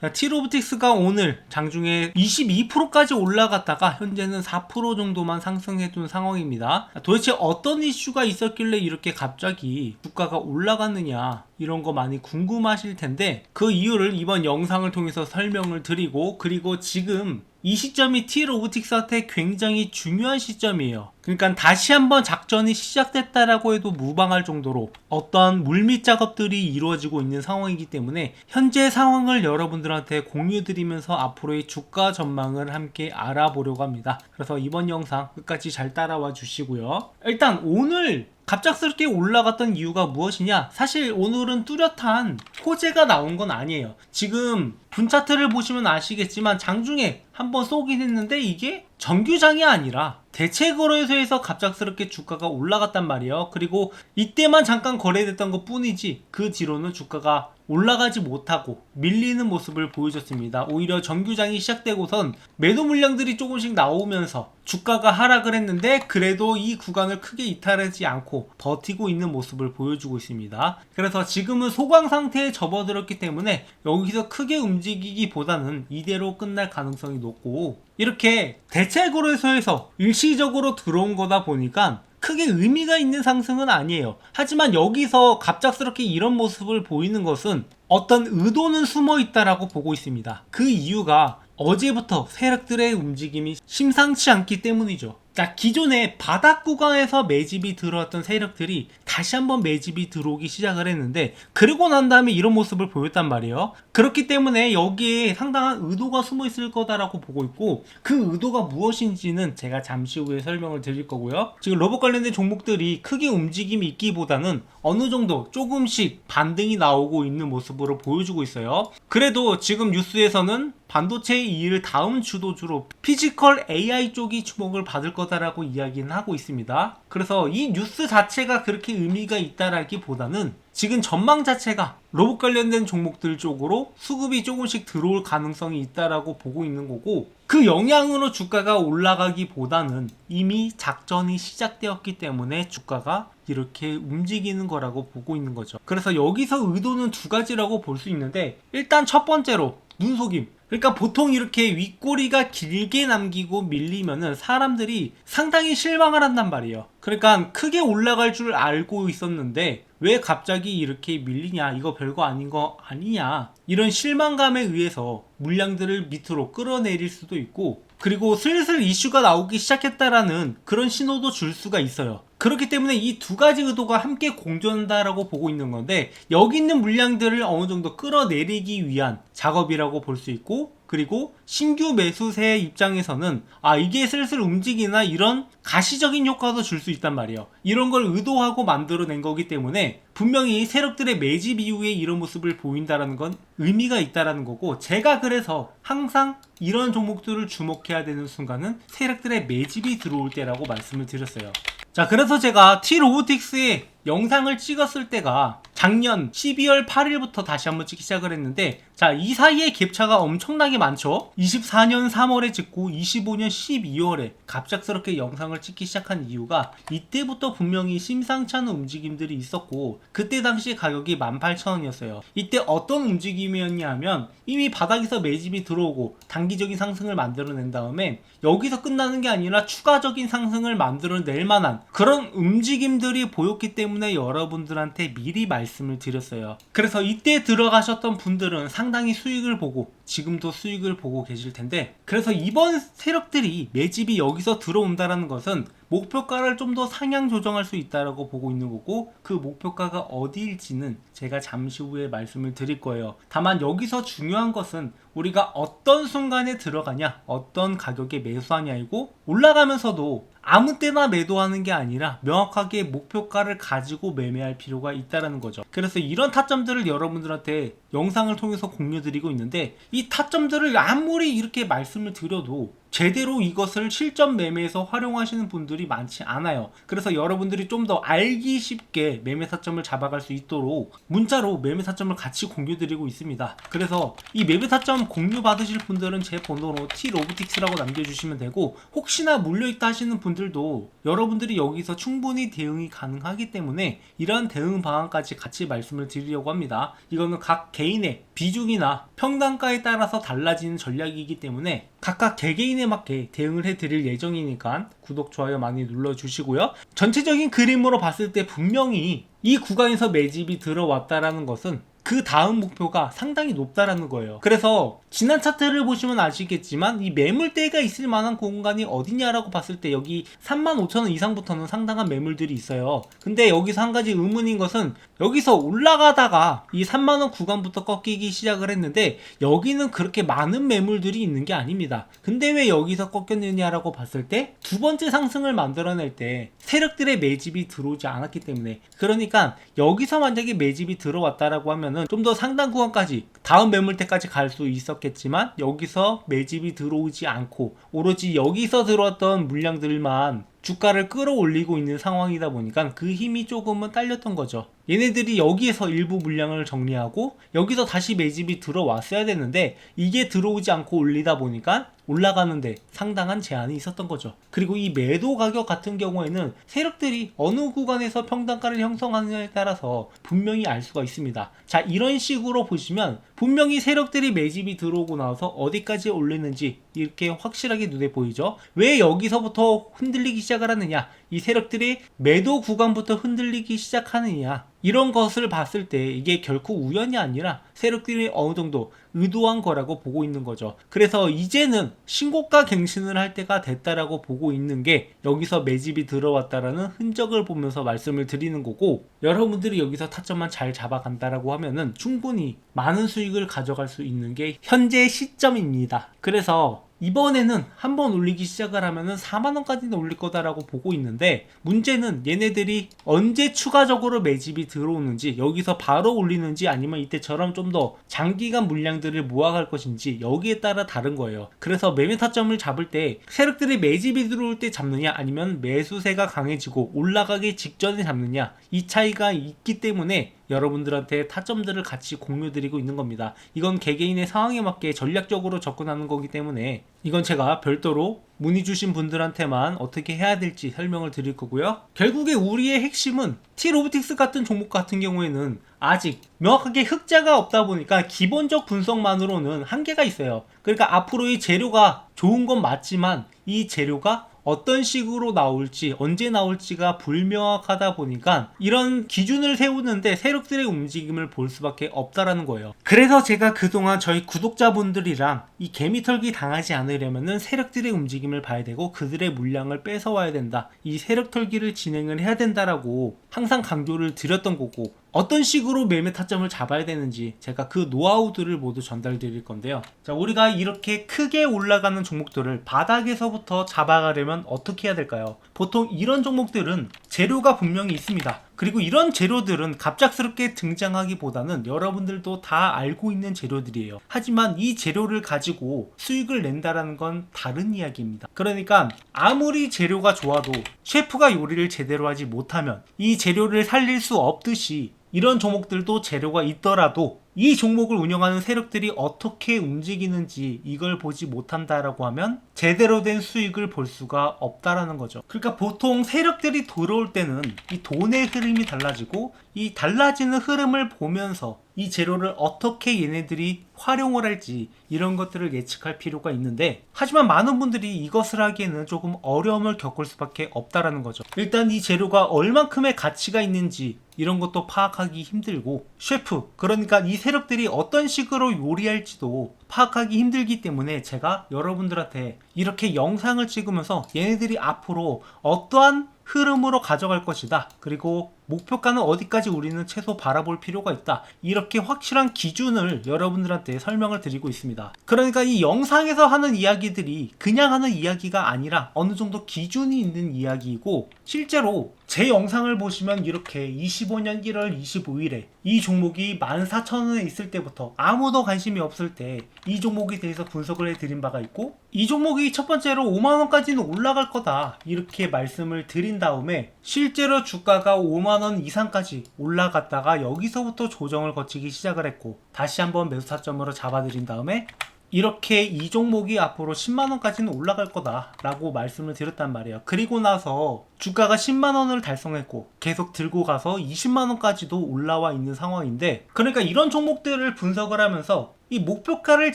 T로보틱스가 오늘 장중에 22%까지 올라갔다가 현재는 4% 정도만 상승해둔 상황입니다. 도대체 어떤 이슈가 있었길래 이렇게 갑자기 주가가 올라갔느냐, 이런 거 많이 궁금하실 텐데 그 이유를 이번 영상을 통해서 설명을 드리고, 그리고 지금 이 시점이 T로보틱스한테 굉장히 중요한 시점이에요. 그러니까 다시 한번 작전이 시작됐다라고 해도 무방할 정도로 어떠한 물밑 작업들이 이루어지고 있는 상황이기 때문에 현재 상황을 여러분들한테 공유드리면서 앞으로의 주가 전망을 함께 알아보려고 합니다. 그래서 이번 영상 끝까지 잘 따라와 주시고요. 일단 오늘 갑작스럽게 올라갔던 이유가 무엇이냐? 사실 오늘은 뚜렷한 호재가 나온 건 아니에요. 지금 분차트를 보시면 아시겠지만 장중에 한번 쏘긴 했는데 이게 정규장이 아니라 대체거래소에서 갑작스럽게 주가가 올라갔단 말이에요. 그리고 이때만 잠깐 거래됐던 것 뿐이지 그 뒤로는 주가가 올라가지 못하고 밀리는 모습을 보여줬습니다. 오히려 정규장이 시작되고선 매도 물량들이 조금씩 나오면서 주가가 하락을 했는데 그래도 이 구간을 크게 이탈하지 않고 버티고 있는 모습을 보여주고 있습니다. 그래서 지금은 소강 상태에 접어들었기 때문에 여기서 크게 움직이기보다는 이대로 끝날 가능성이 높고, 이렇게 대체거래소에서 일시적으로 들어온 거다 보니까 크게 의미가 있는 상승은 아니에요. 하지만 여기서 갑작스럽게 이런 모습을 보이는 것은 어떤 의도는 숨어 있다라고 보고 있습니다. 그 이유가 어제부터 세력들의 움직임이 심상치 않기 때문이죠. 자, 기존에 바닥 구간에서 매집이 들어왔던 세력들이 다시 한번 매집이 들어오기 시작을 했는데, 그러고 난 다음에 이런 모습을 보였단 말이에요. 그렇기 때문에 여기에 상당한 의도가 숨어 있을 거다라고 보고 있고, 그 의도가 무엇인지는 제가 잠시 후에 설명을 드릴 거고요. 지금 로봇 관련된 종목들이 크게 움직임이 있기보다는 어느 정도 조금씩 반등이 나오고 있는 모습으로 보여주고 있어요. 그래도 지금 뉴스에서는 반도체 이일 다음 주도주로 피지컬 AI 쪽이 주목을 받을 거다라고 이야기는 하고 있습니다. 그래서 이 뉴스 자체가 그렇게 의미가 있다라기보다는 지금 전망 자체가 로봇 관련된 종목들 쪽으로 수급이 조금씩 들어올 가능성이 있다라고 보고 있는 거고, 그 영향으로 주가가 올라가기보다는 이미 작전이 시작되었기 때문에 주가가 이렇게 움직이는 거라고 보고 있는 거죠. 그래서 여기서 의도는 두 가지라고 볼 수 있는데, 일단 첫 번째로 눈속임. 그러니까 보통 이렇게 윗꼬리가 길게 남기고 밀리면은 사람들이 상당히 실망을 한단 말이에요. 그러니까 크게 올라갈 줄 알고 있었는데 왜 갑자기 이렇게 밀리냐, 이거 별거 아닌 거 아니냐, 이런 실망감에 의해서 물량들을 밑으로 끌어내릴 수도 있고, 그리고 슬슬 이슈가 나오기 시작했다라는 그런 신호도 줄 수가 있어요. 그렇기 때문에 이 두 가지 의도가 함께 공존한다라고 보고 있는 건데, 여기 있는 물량들을 어느 정도 끌어내리기 위한 작업이라고 볼 수 있고, 그리고 신규 매수세의 입장에서는 이게 슬슬 움직이나, 이런 가시적인 효과도 줄 수 있단 말이에요. 이런 걸 의도하고 만들어낸 거기 때문에 분명히 세력들의 매집 이후에 이런 모습을 보인다라는 건 의미가 있다라는 거고, 제가 그래서 항상 이런 종목들을 주목해야 되는 순간은 세력들의 매집이 들어올 때라고 말씀을 드렸어요. 자, 그래서 제가 T로보틱스의 영상을 찍었을 때가 작년 12월 8일부터 다시 한번 찍기 시작을 했는데, 자, 이 사이에 갭차가 엄청나게 많죠. 24년 3월에 찍고 25년 12월에 갑작스럽게 영상을 찍기 시작한 이유가 이때부터 분명히 심상치 않은 움직임들이 있었고, 그때 당시 가격이 18,000원이었어요. 이때 어떤 움직임이었냐 하면 이미 바닥에서 매집이 들어오고 단기적인 상승을 만들어낸 다음에 여기서 끝나는 게 아니라 추가적인 상승을 만들어낼 만한 그런 움직임들이 보였기 때문에 여러분들한테 미리 말씀을 드렸어요. 그래서 이때 들어가셨던 분들은 상당히 수익을 보고 지금도 수익을 보고 계실 텐데, 그래서 이번 세력들이 매집이 여기서 들어온다는 것은 목표가를 좀 더 상향 조정할 수 있다라고 보고 있는 거고, 그 목표가가 어디일지는 제가 잠시 후에 말씀을 드릴 거예요. 다만 여기서 중요한 것은 우리가 어떤 순간에 들어가냐, 어떤 가격에 매수하냐이고, 올라가면서도 아무 때나 매도하는 게 아니라 명확하게 목표가를 가지고 매매할 필요가 있다는 거죠. 그래서 이런 타점들을 여러분들한테 영상을 통해서 공유드리고 있는데, 이 타점들을 아무리 이렇게 말씀을 드려도 제대로 이것을 실전 매매에서 활용하시는 분들이 많지 않아요. 그래서 여러분들이 좀 더 알기 쉽게 매매 타점을 잡아갈 수 있도록 문자로 매매 타점을 같이 공유드리고 있습니다. 그래서 이 매매 타점 공유 받으실 분들은 제 번호로 t로보틱스라고 남겨주시면 되고, 혹시나 물려있다 하시는 분들도 여러분들이 여기서 충분히 대응이 가능하기 때문에 이러한 대응 방안까지 같이 말씀을 드리려고 합니다. 이거는 각 개인의 비중이나 평단가에 따라서 달라지는 전략이기 때문에 각각 개개인에 맞게 대응을 해드릴 예정이니까 구독, 좋아요 많이 눌러주시고요. 전체적인 그림으로 봤을 때 분명히 이 구간에서 매집이 들어왔다라는 것은 그 다음 목표가 상당히 높다라는 거예요. 그래서 지난 차트를 보시면 아시겠지만 이 매물대가 있을 만한 공간이 어디냐라고 봤을 때 여기 35,000원 이상부터는 상당한 매물들이 있어요. 근데 여기서 한 가지 의문인 것은 여기서 올라가다가 이 3만원 구간부터 꺾이기 시작을 했는데 여기는 그렇게 많은 매물들이 있는 게 아닙니다. 근데 왜 여기서 꺾였느냐라고 봤을 때 두 번째 상승을 만들어낼 때 세력들의 매집이 들어오지 않았기 때문에, 그러니까 여기서 만약에 매집이 들어왔다라고 하면은 좀 더 상당 구간까지 다음 매물대까지 갈 수 있었겠지만 여기서 매집이 들어오지 않고 오로지 여기서 들어왔던 물량들만 주가를 끌어올리고 있는 상황이다 보니까 그 힘이 조금은 딸렸던 거죠. 얘네들이 여기에서 일부 물량을 정리하고 여기서 다시 매집이 들어왔어야 되는데 이게 들어오지 않고 올리다 보니까 올라가는데 상당한 제한이 있었던 거죠. 그리고 이 매도 가격 같은 경우에는 세력들이 어느 구간에서 평단가를 형성하느냐에 따라서 분명히 알 수가 있습니다. 자, 이런 식으로 보시면 분명히 세력들이 매집이 들어오고 나서 어디까지 올리는지 이렇게 확실하게 눈에 보이죠. 왜 여기서부터 흔들리기 시작을 하느냐, 이 세력들이 매도 구간부터 흔들리기 시작하느냐, 이런 것을 봤을 때 이게 결코 우연이 아니라 세력들이 어느 정도 의도한 거라고 보고 있는 거죠. 그래서 이제는 신고가 갱신을 할 때가 됐다라고 보고 있는 게 여기서 매집이 들어왔다라는 흔적을 보면서 말씀을 드리는 거고, 여러분들이 여기서 타점만 잘 잡아간다라고 하면은 충분히 많은 수익을 가져갈 수 있는 게 현재 시점입니다. 그래서 이번에는 한번 올리기 시작을 하면은 4만원까지는 올릴 거다라고 보고 있는데, 문제는 얘네들이 언제 추가적으로 매집이 들어오는지, 여기서 바로 올리는지 아니면 이때처럼 좀 더 장기간 물량들을 모아갈 것인지 여기에 따라 다른 거예요. 그래서 매매 타점을 잡을 때 세력들이 매집이 들어올 때 잡느냐 아니면 매수세가 강해지고 올라가기 직전에 잡느냐, 이 차이가 있기 때문에 여러분들한테 타점들을 같이 공유드리고 있는 겁니다. 이건 개개인의 상황에 맞게 전략적으로 접근하는 거기 때문에 이건 제가 별도로 문의 주신 분들한테만 어떻게 해야 될지 설명을 드릴 거고요. 결국에 우리의 핵심은 t로보틱스 같은 종목 같은 경우에는 아직 명확하게 흑자가 없다 보니까 기본적 분석만으로는 한계가 있어요. 그러니까 앞으로 이 재료가 좋은 건 맞지만 이 재료가 어떤 식으로 나올지 언제 나올지가 불명확하다 보니까 이런 기준을 세우는데 세력들의 움직임을 볼 수밖에 없다라는 거예요. 그래서 제가 그동안 저희 구독자분들이랑 이 개미털기 당하지 않으려면은 세력들의 움직임을 봐야 되고 그들의 물량을 뺏어와야 된다, 이 세력 털기를 진행을 해야 된다라고 항상 강조를 드렸던 거고, 어떤 식으로 매매 타점을 잡아야 되는지 제가 그 노하우들을 모두 전달 드릴 건데요. 자, 우리가 이렇게 크게 올라가는 종목들을 바닥에서부터 잡아가려면 어떻게 해야 될까요? 보통 이런 종목들은 재료가 분명히 있습니다. 그리고 이런 재료들은 갑작스럽게 등장하기보다는 여러분들도 다 알고 있는 재료들이에요. 하지만 이 재료를 가지고 수익을 낸다라는 건 다른 이야기입니다. 그러니까 아무리 재료가 좋아도 셰프가 요리를 제대로 하지 못하면 이 재료를 살릴 수 없듯이 이런 종목들도 재료가 있더라도 이 종목을 운영하는 세력들이 어떻게 움직이는지 이걸 보지 못한다라고 하면 제대로 된 수익을 볼 수가 없다라는 거죠. 그러니까 보통 세력들이 들어올 때는 이 돈의 흐름이 달라지고 이 달라지는 흐름을 보면서 이 재료를 어떻게 얘네들이 활용을 할지 이런 것들을 예측할 필요가 있는데, 하지만 많은 분들이 이것을 하기에는 조금 어려움을 겪을 수밖에 없다라는 거죠. 일단 이 재료가 얼만큼의 가치가 있는지 이런 것도 파악하기 힘들고, 셰프, 그러니까 이 세력들이 어떤 식으로 요리할지도 파악하기 힘들기 때문에 제가 여러분들한테 이렇게 영상을 찍으면서 얘네들이 앞으로 어떠한 흐름으로 가져갈 것이다, 그리고 목표가는 어디까지 우리는 최소 바라볼 필요가 있다. 이렇게 확실한 기준을 여러분들한테 설명을 드리고 있습니다. 그러니까 이 영상에서 하는 이야기들이 그냥 하는 이야기가 아니라 어느 정도 기준이 있는 이야기이고, 실제로 제 영상을 보시면 이렇게 25년 1월 25일에 이 종목이 14,000원에 있을 때부터 아무도 관심이 없을 때 이 종목에 대해서 분석을 해드린 바가 있고, 이 종목이 첫 번째로 5만원까지는 올라갈 거다 이렇게 말씀을 드린 다음에 실제로 주가가 5만원 이상까지 올라갔다가 여기서부터 조정을 거치기 시작을 했고, 다시 한번 매수 타점으로 잡아드린 다음에 이렇게 이 종목이 앞으로 10만원까지는 올라갈 거다 라고 말씀을 드렸단 말이에요. 그리고 나서 주가가 10만원을 달성했고 계속 들고 가서 20만원까지도 올라와 있는 상황인데, 그러니까 이런 종목들을 분석을 하면서 이 목표가를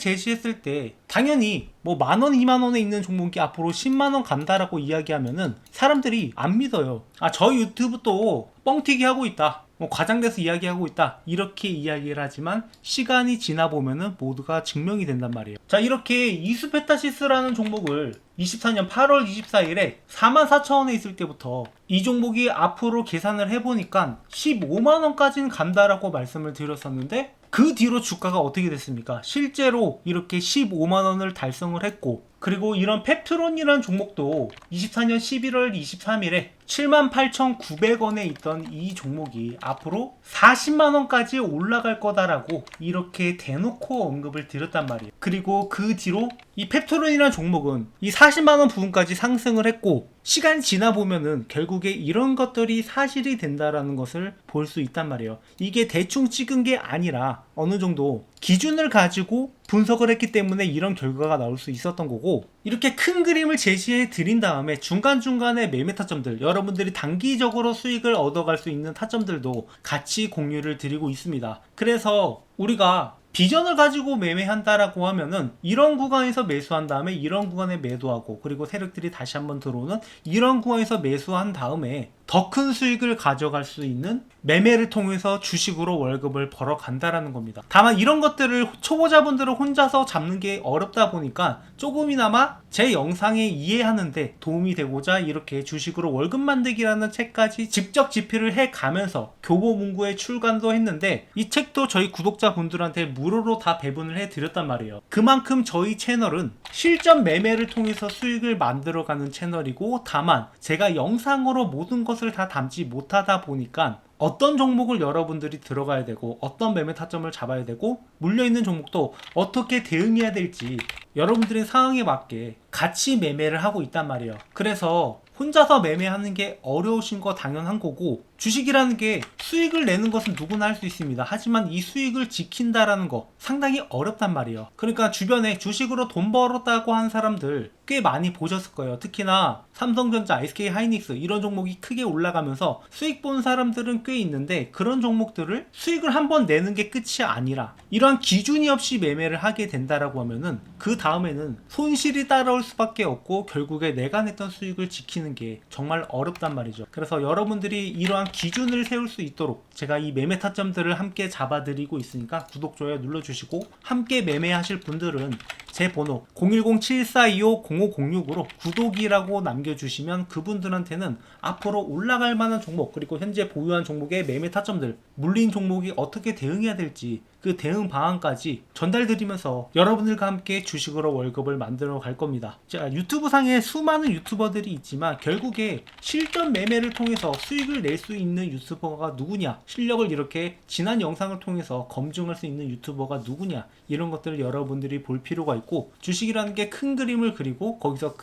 제시했을 때 당연히 뭐 만원, 2만원에 있는 종목이 앞으로 10만원 간다라고 이야기하면은 사람들이 안 믿어요. 아, 저 유튜브 또 뻥튀기 하고 있다, 뭐 과장돼서 이야기하고 있다 이렇게 이야기를 하지만 시간이 지나 보면은 모두가 증명이 된단 말이에요. 자, 이렇게 이수페타시스라는 종목을 24년 8월 24일에 44,000원에 있을 때부터 이 종목이 앞으로 계산을 해보니까 15만원까지는 간다라고 말씀을 드렸었는데, 그 뒤로 주가가 어떻게 됐습니까? 실제로 이렇게 15만원을 달성을 했고, 그리고 이런 펩트론이라는 종목도 24년 11월 23일에 78,900원에 있던 이 종목이 앞으로 40만원까지 올라갈 거다라고 이렇게 대놓고 언급을 드렸단 말이에요. 그리고 그 뒤로 이 펩트론이라는 종목은 이 40만원 부분까지 상승을 했고, 시간이 지나 보면은 결국에 이런 것들이 사실이 된다라는 것을 볼 수 있단 말이에요. 이게 대충 찍은 게 아니라 어느 정도 기준을 가지고 분석을 했기 때문에 이런 결과가 나올 수 있었던 거고, 이렇게 큰 그림을 제시해 드린 다음에 중간중간에 매매 타점들, 여러분들이 단기적으로 수익을 얻어갈 수 있는 타점들도 같이 공유를 드리고 있습니다. 그래서 우리가 비전을 가지고 매매한다라고 하면은 이런 구간에서 매수한 다음에 이런 구간에 매도하고, 그리고 세력들이 다시 한번 들어오는 이런 구간에서 매수한 다음에 더 큰 수익을 가져갈 수 있는 매매를 통해서 주식으로 월급을 벌어 간다라는 겁니다. 다만 이런 것들을 초보자분들은 혼자서 잡는 게 어렵다 보니까 조금이나마 제 영상에 이해하는데 도움이 되고자 이렇게 주식으로 월급 만들기라는 책까지 직접 집필을 해 가면서 교보문고에 출간도 했는데, 이 책도 저희 구독자분들한테 무료로 다 배분을 해 드렸단 말이에요. 그만큼 저희 채널은 실전 매매를 통해서 수익을 만들어가는 채널이고, 다만 제가 영상으로 모든 것을 다 담지 못하다 보니까 어떤 종목을 여러분들이 들어가야 되고 어떤 매매 타점을 잡아야 되고 물려있는 종목도 어떻게 대응해야 될지 여러분들의 상황에 맞게 같이 매매를 하고 있단 말이에요. 그래서 혼자서 매매하는 게 어려우신 거 당연한 거고, 주식이라는 게 수익을 내는 것은 누구나 할 수 있습니다. 하지만 이 수익을 지킨다라는 거 상당히 어렵단 말이에요. 그러니까 주변에 주식으로 돈 벌었다고 한 사람들 꽤 많이 보셨을 거예요. 특히나 삼성전자, SK 하이닉스 이런 종목이 크게 올라가면서 수익 본 사람들은 꽤 있는데, 그런 종목들을 수익을 한번 내는 게 끝이 아니라 이러한 기준이 없이 매매를 하게 된다라고 하면은 그 다음에는 손실이 따라올 수밖에 없고 결국에 내가 냈던 수익을 지키는 게 정말 어렵단 말이죠. 그래서 여러분들이 이러한 기준을 세울 수 있도록 제가 이 매매 타점들을 함께 잡아드리고 있으니까 구독, 좋아요 눌러주시고, 함께 매매하실 분들은 제 번호 010-7425-0506으로 구독이라고 남겨주시면 그분들한테는 앞으로 올라갈 만한 종목, 그리고 현재 보유한 종목의 매매 타점들, 물린 종목이 어떻게 대응해야 될지 그 대응 방안까지 전달드리면서 여러분들과 함께 주식으로 월급을 만들어 갈 겁니다. 자, 유튜브 상에 수많은 유튜버들이 있지만 결국에 실전 매매를 통해서 수익을 낼 수 있는 유튜버가 누구냐, 실력을 이렇게 지난 영상을 통해서 검증할 수 있는 유튜버가 누구냐, 이런 것들을 여러분들이 볼 필요가 있고, 주식이라는 게 큰 그림을 그리고 거기서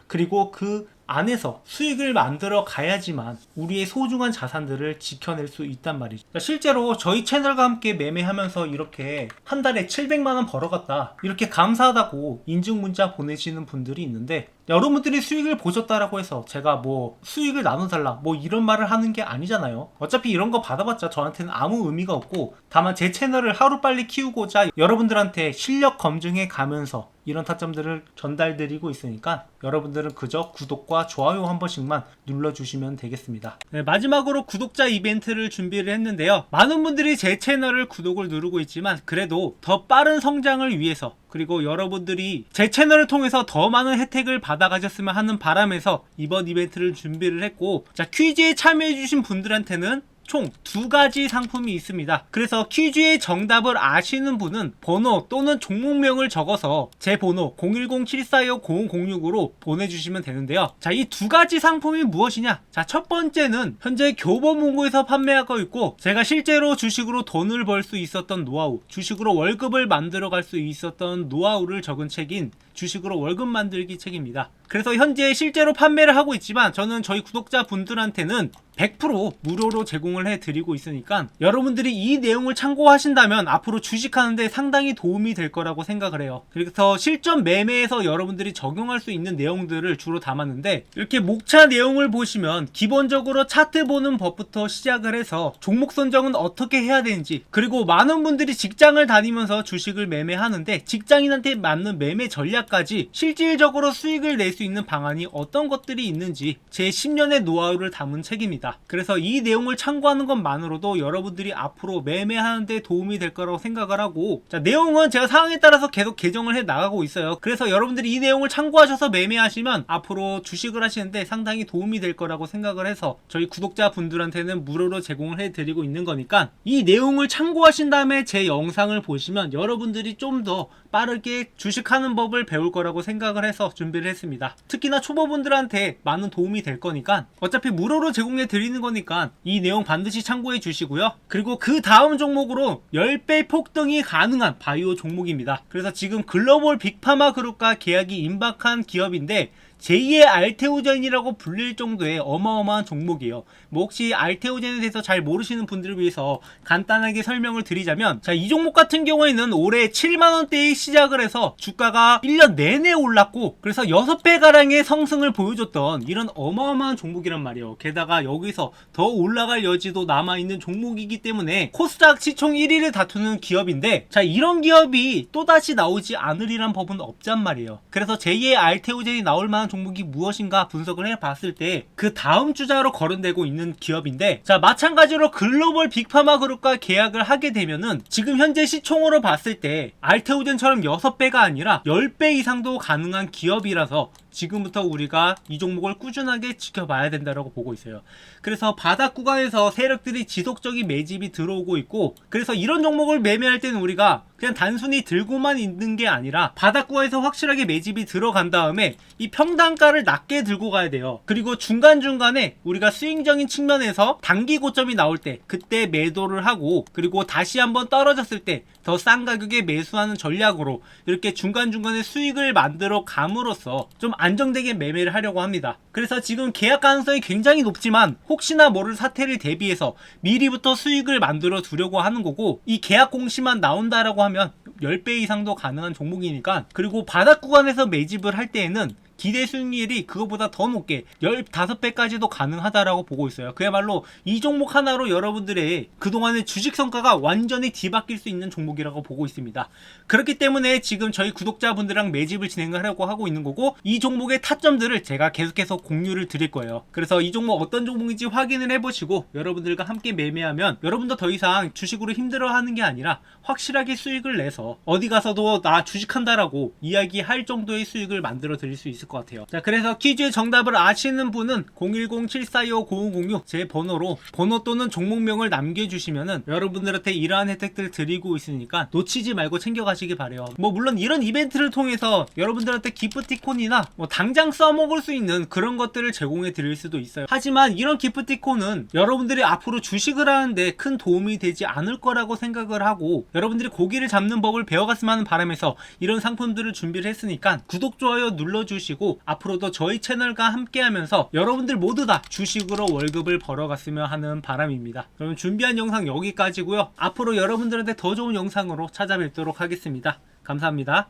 그리고 그 안에서 수익을 만들어 가야지만 우리의 소중한 자산들을 지켜낼 수 있단 말이죠. 실제로 저희 채널과 함께 매매하면서 이렇게 한 달에 700만원 벌어갔다, 이렇게 감사하다고 인증 문자 보내시는 분들이 있는데, 여러분들이 수익을 보셨다라고 해서 제가 뭐 수익을 나눠달라 뭐 이런 말을 하는 게 아니잖아요. 어차피 이런 거 받아봤자 저한테는 아무 의미가 없고, 다만 제 채널을 하루빨리 키우고자 여러분들한테 실력 검증해 가면서 이런 타점들을 전달드리고 있으니까 여러분들은 그저 구독과 좋아요 한 번씩만 눌러주시면 되겠습니다. 네, 마지막으로 구독자 이벤트를 준비를 했는데요. 많은 분들이 제 채널을 구독을 누르고 있지만 그래도 더 빠른 성장을 위해서, 그리고 여러분들이 제 채널을 통해서 더 많은 혜택을 받아가셨으면 하는 바람에서 이번 이벤트를 준비를 했고, 자, 퀴즈에 참여해주신 분들한테는 총 2가지 상품이 있습니다. 그래서 퀴즈의 정답을 아시는 분은 번호 또는 종목명을 적어서 제 번호 010-742-0006으로 보내주시면 되는데요. 자, 이 2가지 상품이 무엇이냐? 자, 첫 번째는 현재 교보문고에서 판매하고 있고, 제가 실제로 주식으로 돈을 벌 수 있었던 노하우, 주식으로 월급을 만들어 갈 수 있었던 노하우를 적은 책인 주식으로 월급 만들기 책입니다. 그래서 현재 실제로 판매를 하고 있지만 저는 저희 구독자분들한테는 100% 무료로 제공을 해드리고 있으니까 여러분들이 이 내용을 참고하신다면 앞으로 주식하는데 상당히 도움이 될 거라고 생각을 해요. 그래서 실전 매매에서 여러분들이 적용할 수 있는 내용들을 주로 담았는데, 이렇게 목차 내용을 보시면 기본적으로 차트 보는 법부터 시작을 해서 종목 선정은 어떻게 해야 되는지, 그리고 많은 분들이 직장을 다니면서 주식을 매매하는데 직장인한테 맞는 매매 전략까지 실질적으로 수익을 낼 수 있는 방안이 어떤 것들이 있는지 제 10년의 노하우를 담은 책입니다. 그래서 이 내용을 참고하는 것만으로도 여러분들이 앞으로 매매하는데 도움이 될 거라고 생각을 하고, 자, 내용은 제가 상황에 따라서 계속 개정을 해 나가고 있어요. 그래서 여러분들이 이 내용을 참고하셔서 매매하시면 앞으로 주식을 하시는데 상당히 도움이 될 거라고 생각을 해서 저희 구독자분들한테는 무료로 제공을 해드리고 있는 거니까 이 내용을 참고하신 다음에 제 영상을 보시면 여러분들이 좀 더 빠르게 주식하는 법을 배울 거라고 생각을 해서 준비를 했습니다. 특히나 초보분들한테 많은 도움이 될 거니까, 어차피 무료로 제공해 드리는 거니까 이 내용 반드시 참고해 주시고요. 그리고 그 다음 종목으로 10배 폭등이 가능한 바이오 종목입니다. 그래서 지금 글로벌 빅파마 그룹과 계약이 임박한 기업인데 제2의 알테오젠이라고 불릴 정도의 어마어마한 종목이에요. 뭐 혹시 알테오젠에 대해서 잘 모르시는 분들을 위해서 간단하게 설명을 드리자면, 자, 이 종목 같은 경우에는 올해 7만원대에 시작을 해서 주가가 1년 내내 올랐고, 그래서 6배 가량의 성승을 보여줬던 이런 어마어마한 종목이란 말이에요. 게다가 여기서 더 올라갈 여지도 남아있는 종목이기 때문에 코스닥 시총 1위를 다투는 기업인데, 자, 이런 기업이 또다시 나오지 않으리란 법은 없단 말이에요. 그래서 제2의 알테오젠이 나올 만한 종목이 무엇인가 분석을 해봤을 때 그 다음 주자로 거론되고 있는 기업인데, 자, 마찬가지로 글로벌 빅파마 그룹과 계약을 하게 되면은 지금 현재 시총으로 봤을 때 알테오젠처럼 6배가 아니라 10배 이상도 가능한 기업이라서 지금부터 우리가 이 종목을 꾸준하게 지켜봐야 된다고 보고 있어요. 그래서 바닥 구간에서 세력들이 지속적인 매집이 들어오고 있고, 그래서 이런 종목을 매매할 때는 우리가 그냥 단순히 들고만 있는 게 아니라 바닥 구간에서 확실하게 매집이 들어간 다음에 이 평단가를 낮게 들고 가야 돼요. 그리고 중간중간에 우리가 스윙적인 측면에서 단기 고점이 나올 때 그때 매도를 하고, 그리고 다시 한번 떨어졌을 때 더 싼 가격에 매수하는 전략으로 이렇게 중간중간에 수익을 만들어 감으로써 좀 안정되게 매매를 하려고 합니다. 그래서 지금 계약 가능성이 굉장히 높지만 혹시나 모를 사태를 대비해서 미리부터 수익을 만들어 두려고 하는 거고, 이 계약 공시만 나온다라고 하면 10배 이상도 가능한 종목이니까, 그리고 바닥 구간에서 매집을 할 때에는 기대 수익률이 그거보다 더 높게 15배까지도 가능하다라고 보고 있어요. 그야말로 이 종목 하나로 여러분들의 그동안의 주식 성과가 완전히 뒤바뀔 수 있는 종목이라고 보고 있습니다. 그렇기 때문에 지금 저희 구독자분들이랑 매집을 진행하려고 하고 있는 거고, 이 종목의 타점들을 제가 계속해서 공유를 드릴 거예요. 그래서 이 종목 어떤 종목인지 확인을 해보시고 여러분들과 함께 매매하면 여러분도 더 이상 주식으로 힘들어하는 게 아니라 확실하게 수익을 내서 어디 가서도 나 주식한다라고 이야기할 정도의 수익을 만들어 드릴 수 있을 것 같아요. 자, 그래서 퀴즈의 정답을 아시는 분은 010-742-5006 제 번호로 번호 또는 종목명을 남겨주시면은 여러분들한테 이러한 혜택들을 드리고 있으니까 놓치지 말고 챙겨가시기 바래요. 뭐 물론 이런 이벤트를 통해서 여러분들한테 기프티콘이나 뭐 당장 써먹을 수 있는 그런 것들을 제공해 드릴 수도 있어요. 하지만 이런 기프티콘은 여러분들이 앞으로 주식을 하는데 큰 도움이 되지 않을 거라고 생각을 하고, 여러분들이 고기를 잡는 법을 배워갔으면 하는 바람에서 이런 상품들을 준비를 했으니까 구독, 좋아요 눌러주시고 앞으로도 저희 채널과 함께 하면서 여러분들 모두 다 주식으로 월급을 벌어갔으면 하는 바람입니다. 그럼 준비한 영상 여기까지고요. 앞으로 여러분들한테 더 좋은 영상으로 찾아뵙도록 하겠습니다. 감사합니다.